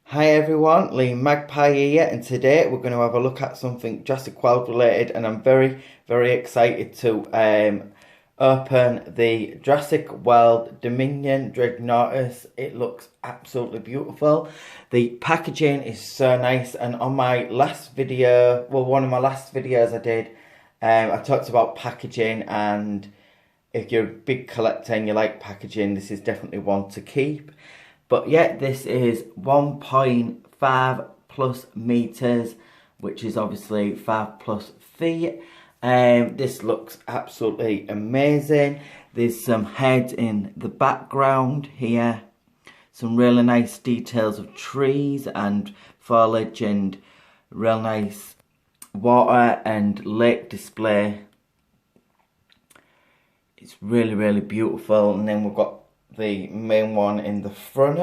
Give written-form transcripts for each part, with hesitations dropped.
Hi everyone, Lee Magpie here, and today we're going to have a look at something Jurassic World related, and I'm very excited to open the Jurassic World Dominion Dreadnoughtus. It looks absolutely beautiful. The packaging is so nice, and on my last video, well, one of my last videos I did, I talked about packaging, and if you're a big collector and you like packaging, this is definitely one to keep. But yeah, this is 1.5 plus meters, which is obviously 5 plus feet. This looks absolutely amazing. There's some heads in the background here. Some really nice details of trees and foliage and real nice water and lake display. It's really beautiful. And then we've got the main one in the front,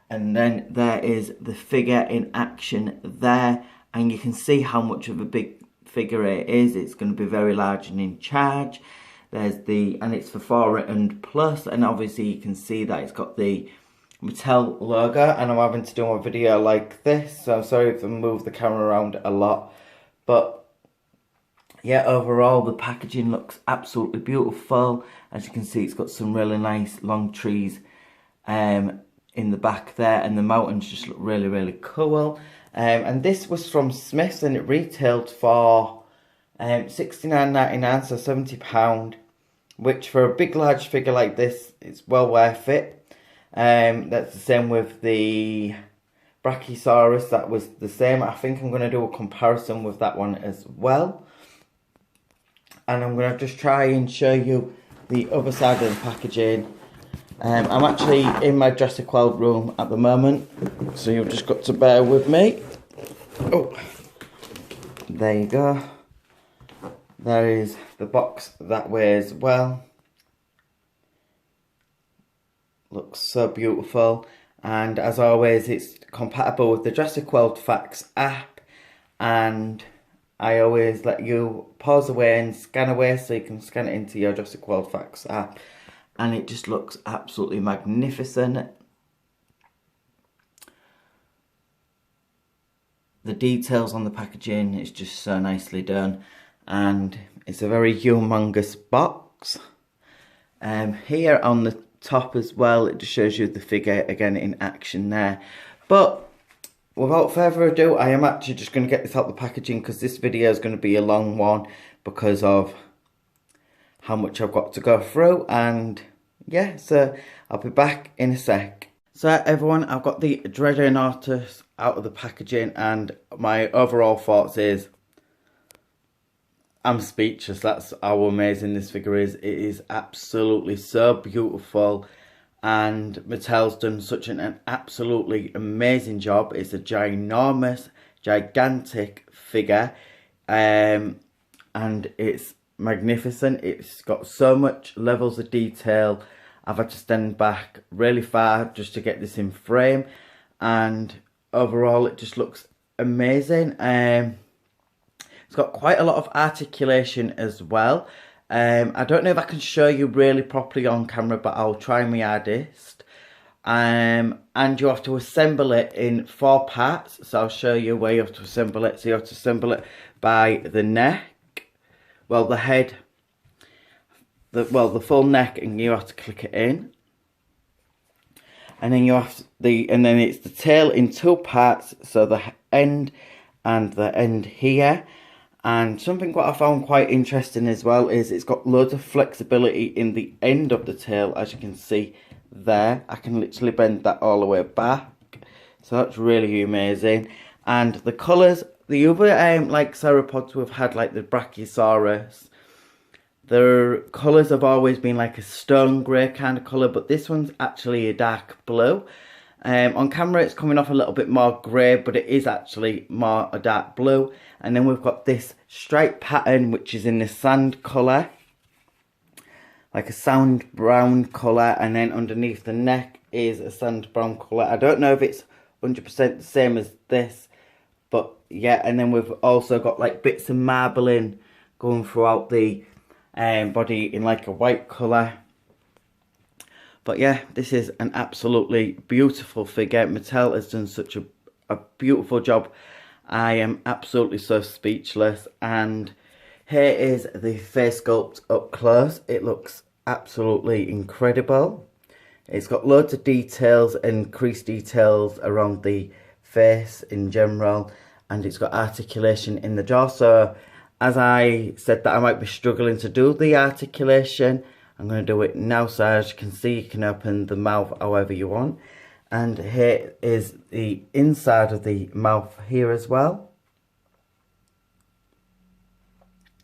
and then there is the figure in action there, and you can see how much of a big figure it is. It's going to be very large and in charge. There's the, and it's for 4 and plus, and obviously you can see that it's got the Mattel logo, and I'm having to do a video like this, so I'm sorry if I move the camera around a lot, but yeah, overall the packaging looks absolutely beautiful. As you can see, it's got some really nice long trees in the back there, and the mountains just look really cool. And this was from Smith's, and it retailed for $69.99, so £70, which for a big large figure like this, it's well worth it. That's the same with the Brachiosaurus. That was the same. I think I'm going to do a comparison with that one as well. And I'm going to just try and show you the other side of the packaging. I'm actually in my Jurassic World room at the moment, so you've just got to bear with me. Oh, there you go. There is the box that way as well. Looks so beautiful, and as always, it's compatible with the Jurassic World Facts app, and I always let you pause away and scan away so you can scan it into your Jurassic World Facts app. And it just looks absolutely magnificent. The details on the packaging is just so nicely done. And it's a very humongous box. Here on the top as well, it just shows you the figure again in action there. But without further ado, I am actually just going to get this out the packaging, because this video is going to be a long one because of how much I've got to go through. And yeah, so I'll be back in a sec. So everyone, I've got the Dreadnoughtus out of the packaging, and my overall thoughts is I'm speechless. That's how amazing this figure is. It is absolutely so beautiful. And Mattel's done such an absolutely amazing job. It's a ginormous, gigantic figure. And it's magnificent. It's got so much levels of detail. I've had to stand back really far just to get this in frame. And overall, it just looks amazing. It's got quite a lot of articulation as well. I don't know if I can show you really properly on camera, but I'll try my hardest. And you have to assemble it in 4 parts. So I'll show you where you have to assemble it. So you have to assemble it by the neck, well, the head, the full neck, and you have to click it in. And then you have to, and then it's the tail in 2 parts. So the end and the end here. And something what I found quite interesting as well is it's got loads of flexibility in the end of the tail, as you can see there. I can literally bend that all the way back. So that's really amazing. And the colours, the other like sauropods we've had, like the Brachiosaurus, their colours have always been like a stone grey kind of colour, but this one's actually a dark blue. On camera it's coming off a little bit more grey, but it is actually more a dark blue. And then we've got this stripe pattern, which is in the sand colour, like a sand brown colour, and then underneath the neck is a sand brown colour. I don't know if it's 100% the same as this, but yeah. And then we've also got like bits of marbling going throughout the body in like a white colour. But yeah, this is an absolutely beautiful figure. Mattel has done such a beautiful job. I am absolutely so speechless. And here is the face sculpt up close. It looks absolutely incredible. It's got loads of details and crease details around the face in general. And it's got articulation in the jaw. So as I said that I might be struggling to do the articulation, I'm going to do it now. So as you can see, you can open the mouth however you want. And here is the inside of the mouth here as well.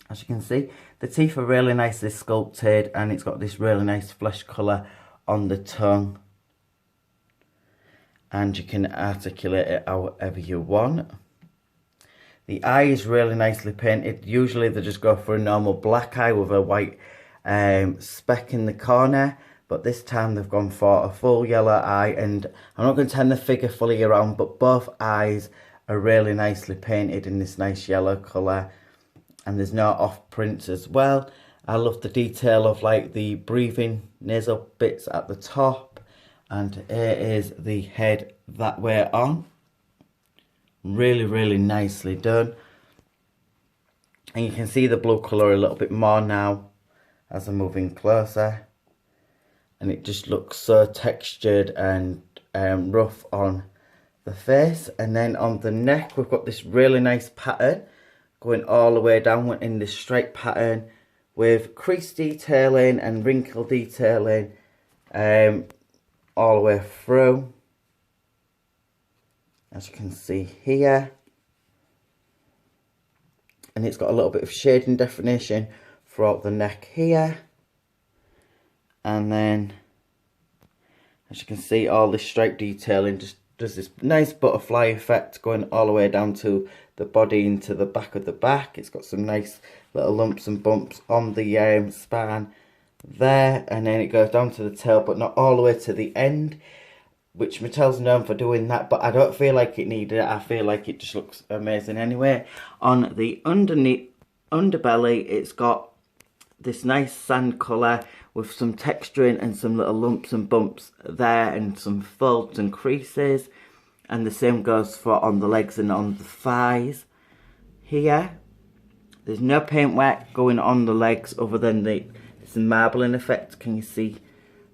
As you can see, the teeth are really nicely sculpted, and it's got this really nice flesh colour on the tongue. And you can articulate it however you want. The eye is really nicely painted. Usually they just go for a normal black eye with a white speck in the corner. But this time they've gone for a full yellow eye, and I'm not going to turn the figure fully around, but both eyes are really nicely painted in this nice yellow colour. And there's no off prints as well. I love the detail of like the breathing nasal bits at the top. And here is the head that way on. Really, really nicely done. And you can see the blue colour a little bit more now as I'm moving closer. And it just looks so textured and rough on the face. And then on the neck, we've got this really nice pattern going all the way down in this straight pattern with crease detailing and wrinkle detailing all the way through. As you can see here. And it's got a little bit of shading definition throughout the neck here. And then, as you can see, all this stripe detailing just does this nice butterfly effect going all the way down to the body into the back of the back. It's got some nice little lumps and bumps on the spine there. And then it goes down to the tail, but not all the way to the end, which Mattel's known for doing that. But I don't feel like it needed it. I feel like it just looks amazing anyway. On the underbelly, it's got this nice sand colour with some texturing and some little lumps and bumps there and some folds and creases. And the same goes for on the legs and on the thighs here. There's no paint wet going on the legs other than the marbling effect. Can you see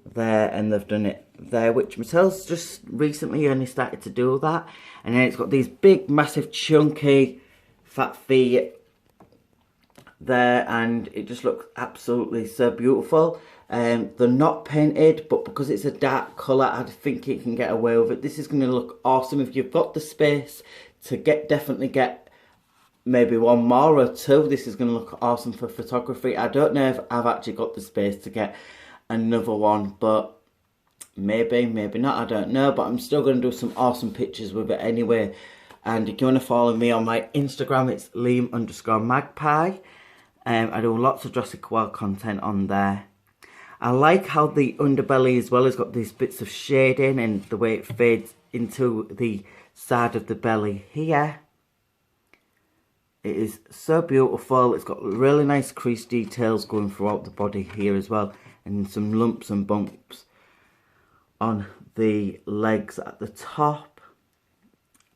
there? And they've done it there, which Mattel's just recently only started to do that. And then it's got these big, massive, chunky, fat feet there, and it just looks absolutely so beautiful. They're not painted, but because it's a dark colour, I think it can get away with it. This is going to look awesome if you've got the space to definitely get maybe one more or two. This is going to look awesome for photography. I don't know if I've actually got the space to get another one, but maybe not, I don't know. But I'm still going to do some awesome pictures with it anyway. And if you want to follow me on my Instagram, it's Liam_Magpie. I do lots of Jurassic World content on there. I like how the underbelly as well has got these bits of shading and the way it fades into the side of the belly here. It is so beautiful. It's got really nice crease details going throughout the body here as well. And some lumps and bumps on the legs at the top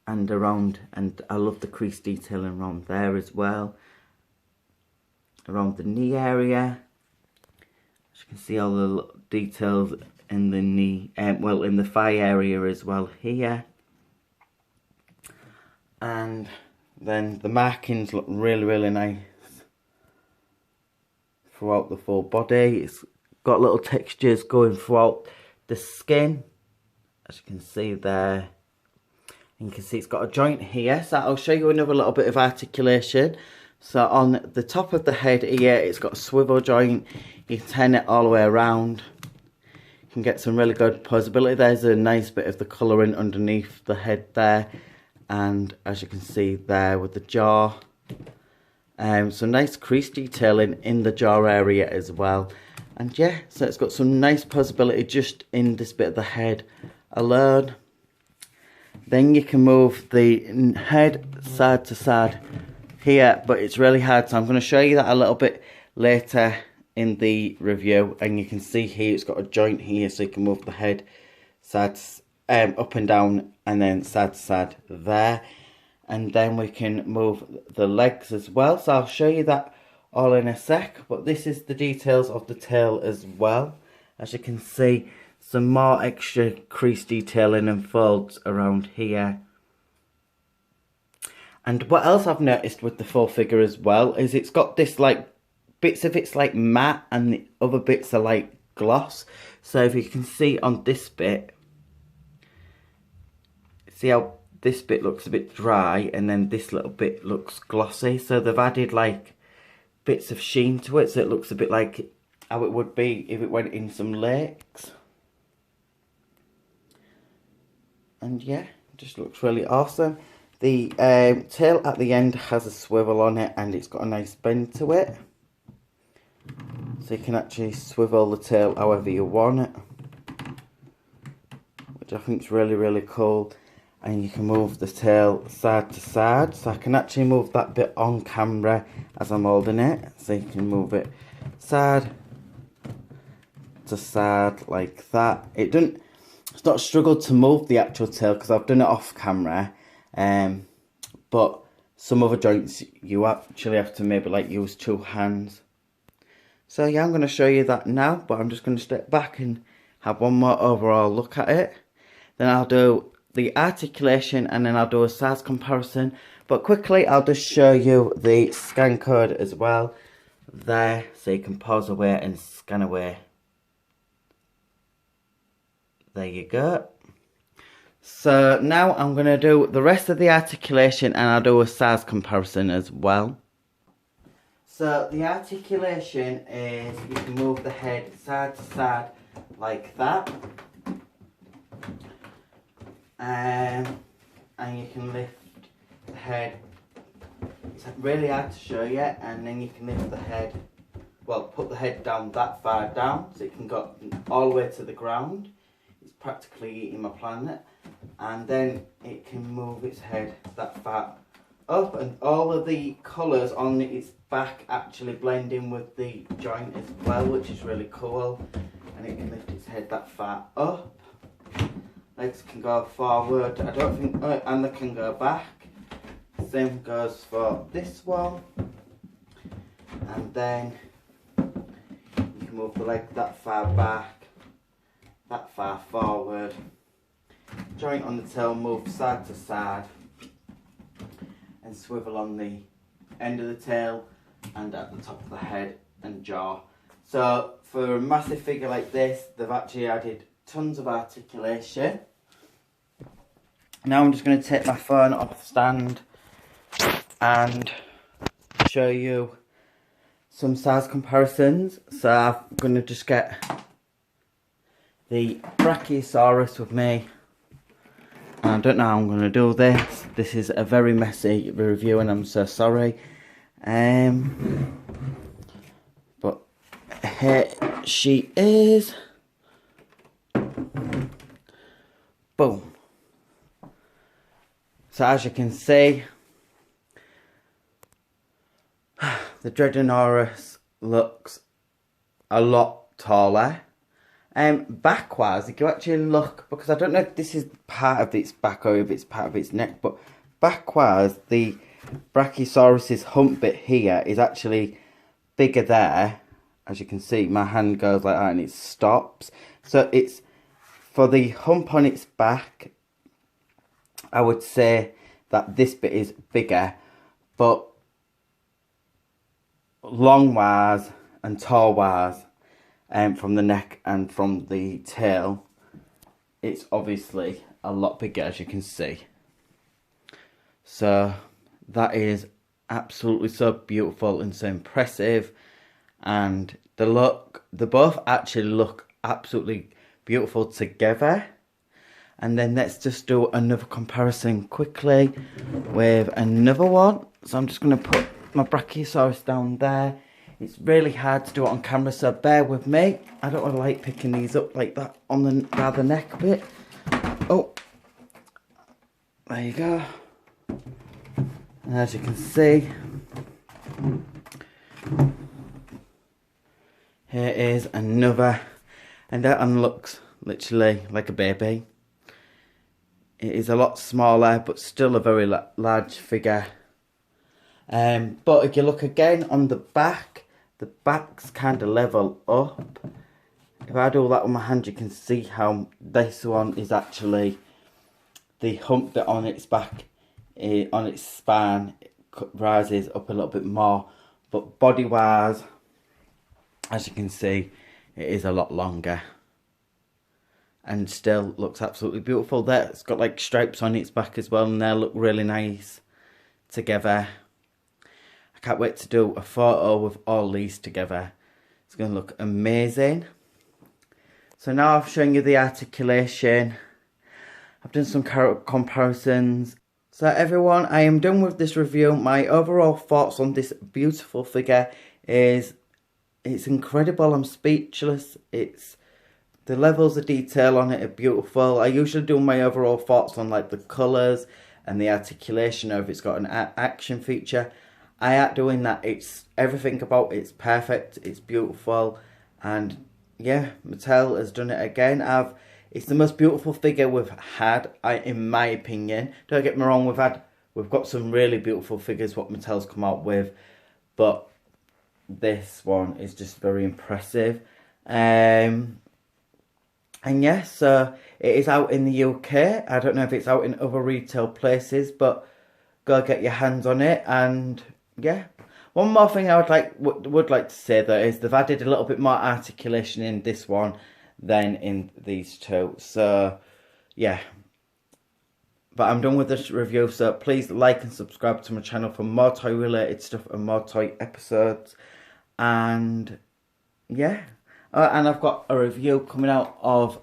and around. And I love the crease detailing around there as well. Around the knee area. As you can see, all the details in the knee, well, in the thigh area as well here. And then the markings look really, really nice throughout the full body. It's got little textures going throughout the skin, as you can see there. And you can see it's got a joint here, so I'll show you another little bit of articulation. So on the top of the head here, it's got a swivel joint. You can turn it all the way around. You can get some really good posability. There's a nice bit of the colouring underneath the head there. And as you can see there with the jaw. Some nice crease detailing in the jaw area as well. And yeah, so it's got some nice posability just in this bit of the head alone. Then you can move the head side to side here, but it's really hard, so I'm going to show you that a little bit later in the review, and you can see here it's got a joint here, so you can move the head up and down, and then side to side there. And then we can move the legs as well, so I'll show you that all in a sec. But this is the details of the tail as well. As you can see, some more extra crease detailing and folds around here. And what else I've noticed with the full figure as well is it's got this, like, bits of it's like matte and the other bits are like gloss. So if you can see on this bit, see how this bit looks a bit dry and then this little bit looks glossy. So they've added like bits of sheen to it, so it looks a bit like how it would be if it went in some lakes. And yeah, it just looks really awesome. The tail at the end has a swivel on it, and it's got a nice bend to it. So you can actually swivel the tail however you want it, which I think is really, really cool. And you can move the tail side to side. So I can actually move that bit on camera as I'm holding it. So you can move it side to side like that. It's not struggled to move the actual tail because I've done it off camera. But some other joints you actually have to maybe like use two hands. So yeah, I'm going to show you that now, but I'm just going to step back and have one more overall look at it. Then I'll do the articulation, and then I'll do a size comparison. But quickly, I'll just show you the scan code as well there, so you can pause away and scan away. There you go. So now I'm going to do the rest of the articulation, and I'll do a size comparison as well. So the articulation is you can move the head side to side like that. And you can lift the head. It's really hard to show you, and then you can lift the head, well, put the head down that far down, so it can go all the way to the ground. It's practically eating my planet. And then it can move its head that far up, and all of the colours on its back actually blend in with the joint as well, which is really cool. And it can lift its head that far up. Legs can go forward, I don't think, and they can go back. Same goes for this one. And then you can move the leg that far back, that far forward. Joint on the tail, move side to side, and swivel on the end of the tail and at the top of the head and jaw. So for a massive figure like this, they've actually added tons of articulation. Now I'm just going to take my phone off the stand and show you some size comparisons. So I'm going to just get the Brachiosaurus with me. I don't know how I'm going to do this. This is a very messy review, and I'm so sorry. But here she is. Boom. So as you can see, the Dreadnoughtus looks a lot taller. Back-wise, if you actually look, because I don't know if this is part of its back or if it's part of its neck, but back-wise, the Brachiosaurus's hump bit here is actually bigger there. As you can see, my hand goes like that and it stops. So it's, for the hump on its back, I would say that this bit is bigger, but long-wise and tall-wise, from the neck and from the tail, it's obviously a lot bigger, as you can see. So that is absolutely so beautiful and so impressive, and they both actually look absolutely beautiful together. And then let's just do another comparison quickly with another one. So I'm just going to put my Brachiosaurus down there. It's really hard to do it on camera, so bear with me. I don't want to like picking these up like that on the by the neck bit. Oh, there you go. And as you can see, is another, and that one looks literally like a baby. It is a lot smaller, but still a very large figure. But if you look again on the back's kind of level up. If I do that with my hand, you can see how this one is actually the hump bit on its back, on its spine, rises up a little bit more. But body-wise, as you can see, it is a lot longer. And still looks absolutely beautiful there. It's got like stripes on its back as well, and they look really nice together. I can't wait to do a photo with all these together. It's going to look amazing. So now I've shown you the articulation. I've done some comparisons. So everyone, I am done with this review. My overall thoughts on this beautiful figure is, it's incredible. I'm speechless. The levels of detail on it are beautiful. I usually do my overall thoughts on like the colours and the articulation, or if it's got an action feature. I ain't doing that. It's everything about it's perfect. It's beautiful, and yeah, Mattel has done it again. It's the most beautiful figure we've had, in my opinion. Don't get me wrong, we've got some really beautiful figures what Mattel's come out with, but this one is just very impressive. And yeah, so it is out in the UK. I don't know if it's out in other retail places, but go get your hands on it. And yeah, one more thing I would like to say though is they've added a little bit more articulation in this one than in these two. So yeah, but I'm done with this review. So please like and subscribe to my channel for more toy related stuff and more toy episodes. And yeah, and I've got a review coming out of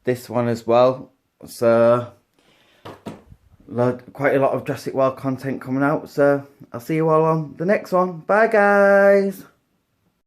this one as well. So quite a lot of Jurassic World content coming out. So I'll see you all on the next one. Bye guys.